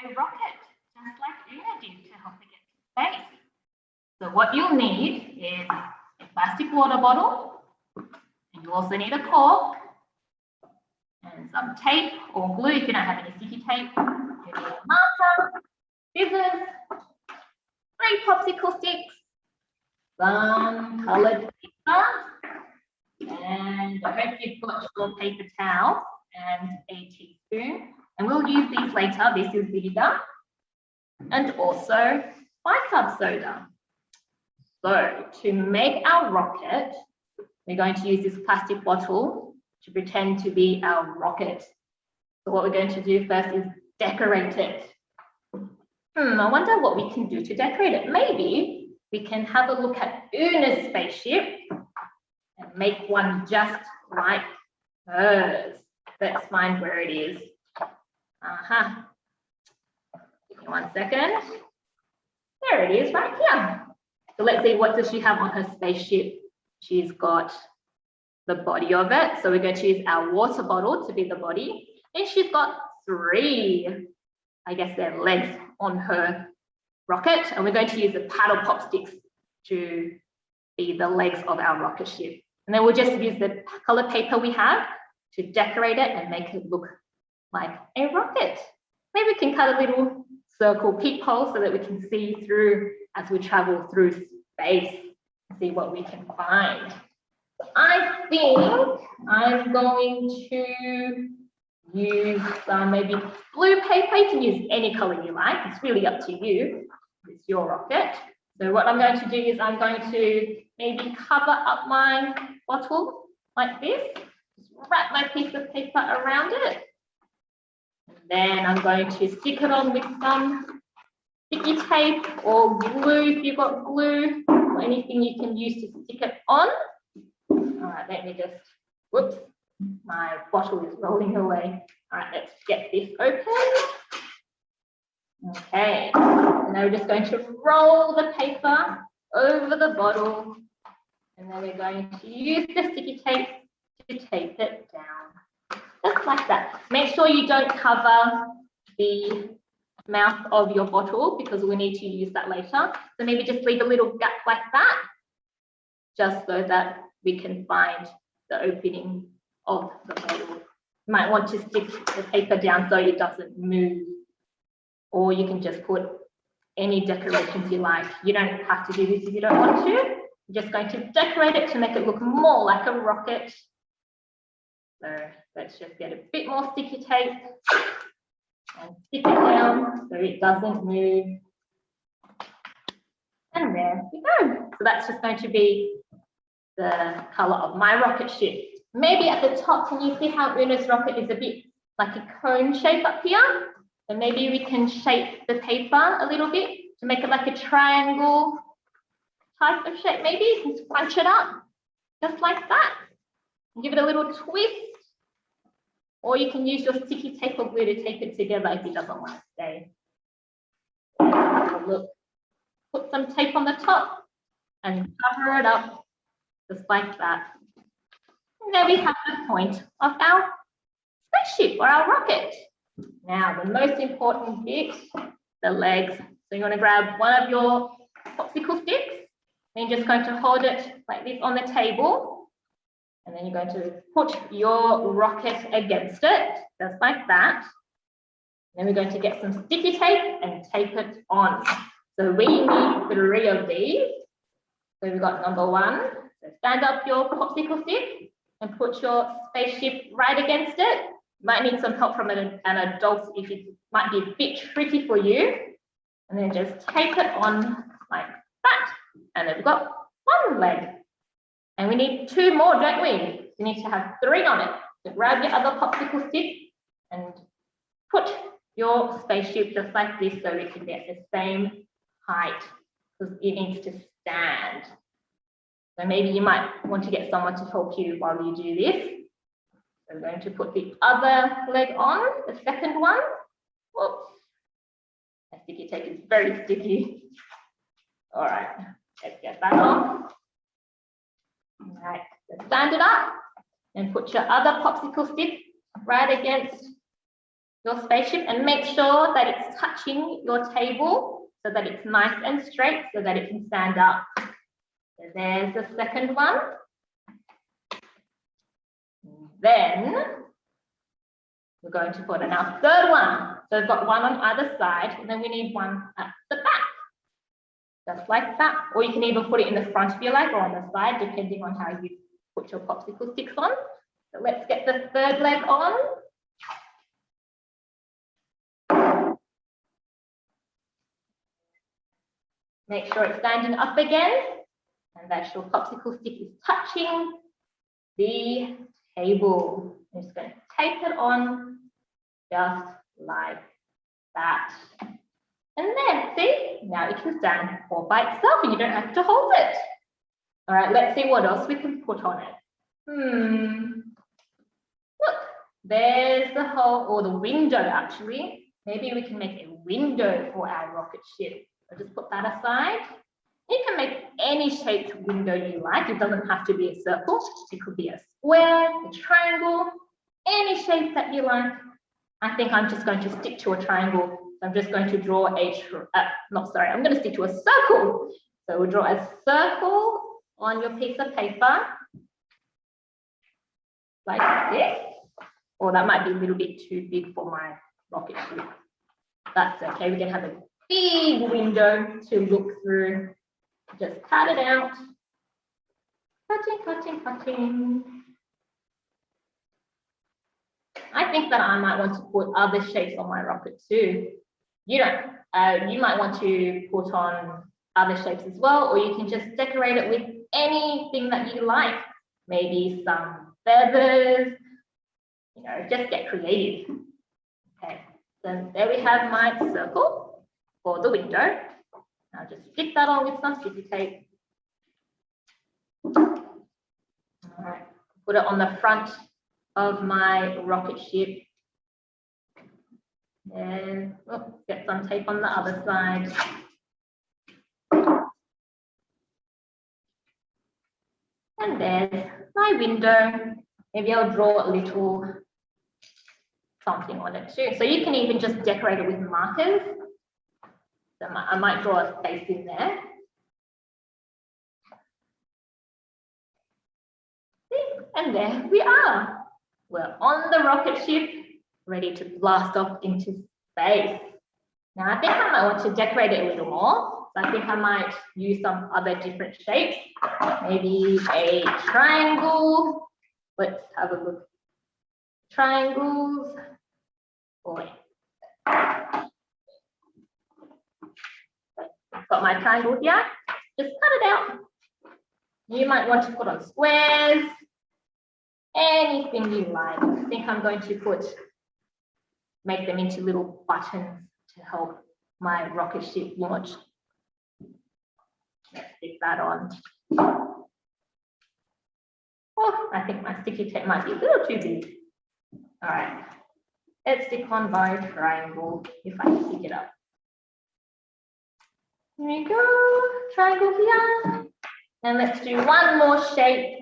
a rocket, just like Una did to help it get to space. So what you'll need is a plastic water bottle, and you also need a cork and some tape or glue if you don't have any sticky tape. You need a marker, scissors, 3 popsicle sticks, some coloured paper, and I hope you've got your paper towel and a teaspoon. And we'll use these later. This is vinegar and also bicarb soda. So to make our rocket, we're going to use this plastic bottle to pretend to be our rocket. So what we're going to do first is decorate it. I wonder what we can do to decorate it. Maybe we can have a look at Una's spaceship and make one just like hers. Let's find where it is. Give me 1 second. There it is, right here. So let's see, what does she have on her spaceship? She's got the body of it. So we're going to use our water bottle to be the body. And she's got 3, I guess they're legs on her rocket. And we're going to use the paddle pop sticks to be the legs of our rocket ship. And then we'll just use the colored paper we have to decorate it and make it look like a rocket. Maybe we can cut a little circle peephole so that we can see through as we travel through space and see what we can find. I think I'm going to use maybe blue paper. You can use any color you like. It's really up to you. It's your rocket. So what I'm going to do is I'm going to maybe cover up my bottle like this. Just wrap my piece of paper around it. And then I'm going to stick it on with some sticky tape or glue if you've got glue or anything you can use to stick it on. All right, let me just, whoops, my bottle is rolling away. All right, let's get this open. Okay, and now we're just going to roll the paper over the bottle, and then we're going to use the sticky tape to tape it down, just like that. Make sure you don't cover the mouth of your bottle because we need to use that later. So maybe just leave a little gap like that, just so that we can find the opening of the bottle. You might want to stick the paper down so it doesn't move, or you can just put any decorations you like. You don't have to do this if you don't want to. You're just going to decorate it to make it look more like a rocket. So let's just get a bit more sticky tape and stick it down so it doesn't move. And there we go. So that's just going to be the color of my rocket ship. Maybe at the top, can you see how Una's rocket is a bit like a cone shape up here? So maybe we can shape the paper a little bit to make it like a triangle type of shape. Maybe you can scrunch it up just like that and give it a little twist. Or you can use your sticky tape or glue to tape it together if it doesn't want to stay. Look, put some tape on the top and cover it up just like that. And there we have the point of our spaceship or our rocket. Now, the most important bit, the legs. So you want to grab one of your popsicle sticks, and you're just going to hold it like this on the table. And then you're going to put your rocket against it, just like that. Then we're going to get some sticky tape and tape it on. So we need 3 of these. So we've got number 1. So stand up your popsicle stick and put your spaceship right against it. You might need some help from an adult if it might be a bit tricky for you. And then just tape it on like that. And then we've got 1 leg. And we need 2 more, don't we? We need to have 3 on it. So grab your other popsicle stick and put your spaceship just like this so it can be at the same height because it needs to stand. So maybe you might want to get someone to help you while you do this. So we're going to put the other leg on, the second one. Whoops. That sticky tape is very sticky. All right, let's get that off. All right, let's stand it up and put your other popsicle stick right against your spaceship and make sure that it's touching your table so that it's nice and straight so that it can stand up. So there's the second one. Then we're going to put in our third one. So we've got one on either side, and then we need one at the back. Just like that. Or you can even put it in the front if you like, or on the side, depending on how you put your popsicle sticks on. So let's get the third leg on. Make sure it's standing up again, and that your popsicle stick is touching the table. I'm just going to tape it on just like that. And then, see, now it can stand all by itself and you don't have to hold it. All right, let's see what else we can put on it. Look, there's the hole, or the window actually. Maybe we can make a window for our rocket ship. I'll just put that aside. You can make any shaped window you like. It doesn't have to be a circle. It could be a square, a triangle, any shape that you like. I think I'm just going to stick to a triangle. So I'm just going to draw I'm going to stick to a circle. So we'll draw a circle on your piece of paper like this. Or that might be a little bit too big for my rocket ship. That's okay. We can have a big window to look through. Just cut it out. Cutting, cutting, cutting. I think that I might want to put other shapes on my rocket too. You might want to put on other shapes as well, or you can just decorate it with anything that you like. Maybe some feathers, just get creative. Okay, so there we have my circle for the window. I'll just stick that on with some sticky tape. All right, put it on the front of my rocket ship. And get some tape on the other side. And there's my window. Maybe I'll draw a little something on it too. So you can even just decorate it with markers. So I might draw a face in there. And there we are. We're on the rocket ship, ready to blast off into space. Now I think I might want to decorate it a little more. So I think I might use some other different shapes. Maybe a triangle. Let's have a look. Triangles. Got my triangle here. Just cut it out. You might want to put on squares. Anything you like. I think I'm going to make them into little buttons to help my rocket ship launch. Let's stick that on. Oh, I think my sticky tape might be a little too big. All right, let's stick on my triangle if I can pick it up. Here we go, triangle here. And let's do one more shape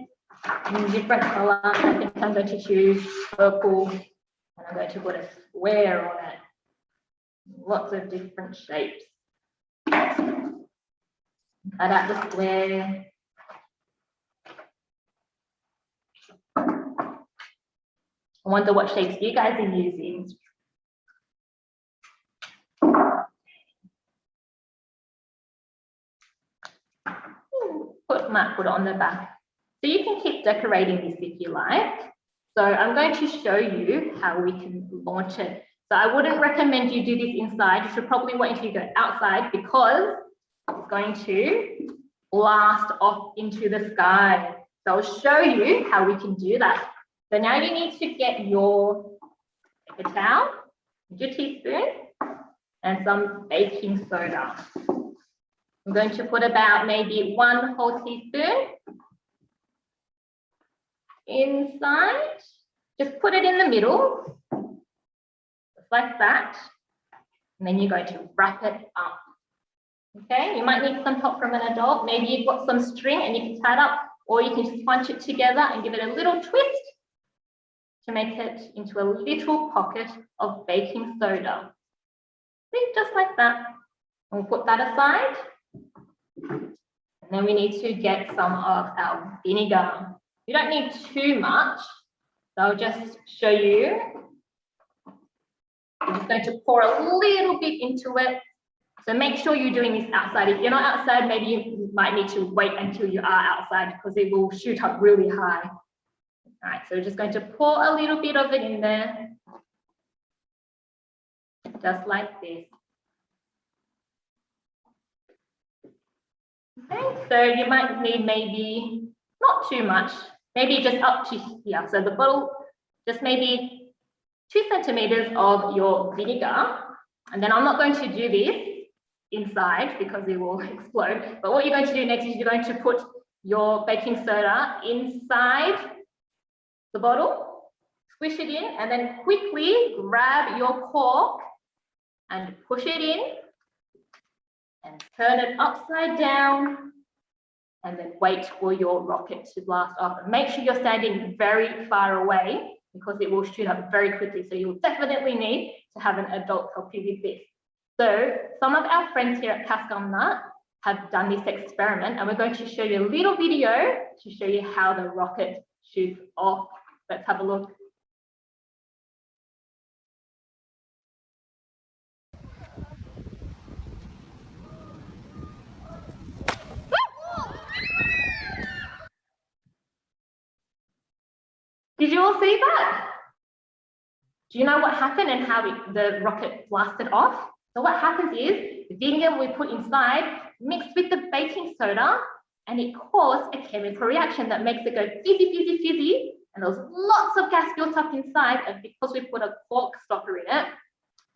in different color. I think I'm going to choose purple, and I'm going to put a square on it. Lots of different shapes. Cut out the square. I wonder what shapes you guys are using. Might put it on the back. So you can keep decorating this if you like. So I'm going to show you how we can launch it. So I wouldn't recommend you do this inside. You should probably wait until you go outside because it's going to blast off into the sky. So I'll show you how we can do that. So now you need to get your paper towel, your teaspoon, and some baking soda. I'm going to put about maybe 1 whole teaspoon inside. Just put it in the middle, just like that. And then you're going to wrap it up. Okay, you might need some help from an adult. Maybe you've got some string and you can tie it up, or you can just punch it together and give it a little twist to make it into a little pocket of baking soda. See, just like that. We'll put that aside. And then we need to get some of our vinegar. You don't need too much. So I'll just show you. I'm just going to pour a little bit into it. So make sure you're doing this outside. If you're not outside, maybe you might need to wait until you are outside because it will shoot up really high. All right, so we're just going to pour a little bit of it in there. Just like this. Okay, so you might need maybe not too much, maybe just up to here. So the bottle, just maybe 2 centimeters of your vinegar. And then I'm not going to do this inside because it will explode. But what you're going to do next is you're going to put your baking soda inside the bottle, squish it in, and then quickly grab your cork and push it in and turn it upside down and then wait for your rocket to blast off. And make sure you're standing very far away because it will shoot up very quickly. So you'll definitely need to have an adult help you with this. So some of our friends here at Cascumnut have done this experiment and we're going to show you a little video to show you how the rocket shoots off. Let's have a look. Did you all see that? Do you know what happened and how the rocket blasted off? So what happens is the vinegar we put inside mixed with the baking soda and it caused a chemical reaction that makes it go fizzy, fizzy, fizzy. And there was lots of gas built up inside, and because we put a cork stopper in it,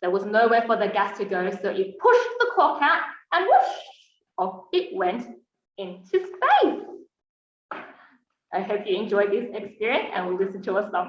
there was nowhere for the gas to go. So it pushed the cork out and whoosh, off it went into space. I hope you enjoyed this experience and we'll listen to a song.